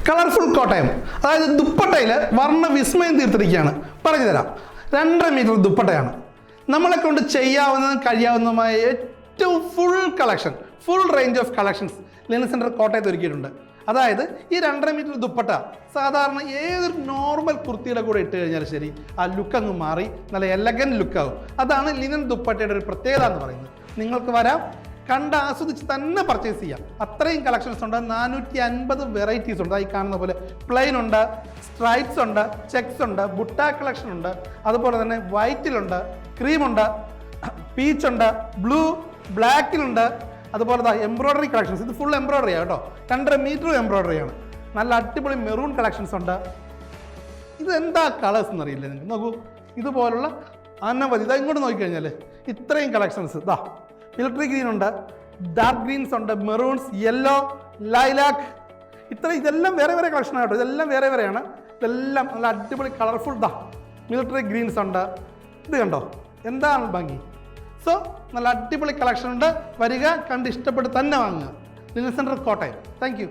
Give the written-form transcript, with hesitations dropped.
Colourful Kottayam, അതായത് ദുപ്പട്ടയിൽ വർണ്ണ വിസ്മയം തീർത്തിരിക്കുകയാണ്. പറഞ്ഞു തരാം. 2.5 മീറ്റർ ദുപ്പട്ടയാണ്. നമ്മളെ കൊണ്ട് ചെയ്യാവുന്നതും കഴിയാവുന്നതുമായ ഏറ്റവും full collection, full range of collections linen centre കോട്ടയത്ത് ഒരുക്കിയിട്ടുണ്ട്. അതായത് ഈ 2.5 മീറ്റർ ദുപ്പട്ട സാധാരണ ഏതൊരു നോർമൽ കുർത്തിയുടെ കൂടെ ഇട്ട് കഴിഞ്ഞാൽ ശരി, ആ ലുക്ക് അങ്ങ് മാറി നല്ല എലഗൻറ്റ് ലുക്കാവും. അതാണ് ലിനൻ ദുപ്പട്ടയുടെ ഒരു പ്രത്യേകത എന്ന് പറയുന്നത്. നിങ്ങൾക്ക് വരാം, കണ്ട് ആസ്വദിച്ച് തന്നെ പർച്ചേസ് ചെയ്യാം. അത്രയും കളക്ഷൻസ് ഉണ്ട്. 450 വെറൈറ്റീസ് ഉണ്ട്. ഈ കാണുന്ന പോലെ പ്ലെയിൻ ഉണ്ട്, സ്ട്രൈപ്സ് ഉണ്ട്, ചെക്സ് ഉണ്ട്, ബുട്ട കളക്ഷൻ ഉണ്ട്, അതുപോലെ തന്നെ വൈറ്റിലുണ്ട്, ക്രീമുണ്ട്, പീച്ചുണ്ട്, ബ്ലൂ, ബ്ലാക്കിലുണ്ട്, അതുപോലെ എംബ്രോയ്ഡറി കളക്ഷൻസ്. ഇത് ഫുൾ എംബ്രോയ്ഡറി ആണ് കേട്ടോ. 2.5 മീറ്റർ എംബ്രോയ്ഡറി ആണ്. നല്ല അടിപൊളി മെറൂൺ കളക്ഷൻസ് ഉണ്ട്. ഇത് എന്താ കളേഴ്സ് എന്നറിയില്ല നിങ്ങൾക്ക്. നോക്കൂ, ഇതുപോലുള്ള അനവധി. ഇതാ ഇങ്ങോട്ട് നോക്കിക്കഴിഞ്ഞാൽ ഇത്രയും കളക്ഷൻസ്. ഇതാ മിലിറ്ററി ഗ്രീൻ ഉണ്ട്, ഡാർക്ക് ഗ്രീൻസ് ഉണ്ട്, മെറൂൺസ്, യെല്ലോ, ലൈലാക്ക്, ഇതെല്ലാം വേറെ വേറെ കളക്ഷനാണ് കേട്ടോ. ഇതെല്ലാം വേറെ വേറെയാണ്. ഇതെല്ലാം നല്ല അടിപൊളി കളർഫുൾ. മിലിറ്ററി ഗ്രീൻസ് ഉണ്ട്. ഇത് കണ്ടോ എന്താണ് ഭംഗി. സോ നല്ല അടിപൊളി കളക്ഷൻ ഉണ്ട്. വരിക, കണ്ട് ഇഷ്ടപ്പെട്ട് തന്നെ വാങ്ങുക. Linen centre Kottayam. Thank you.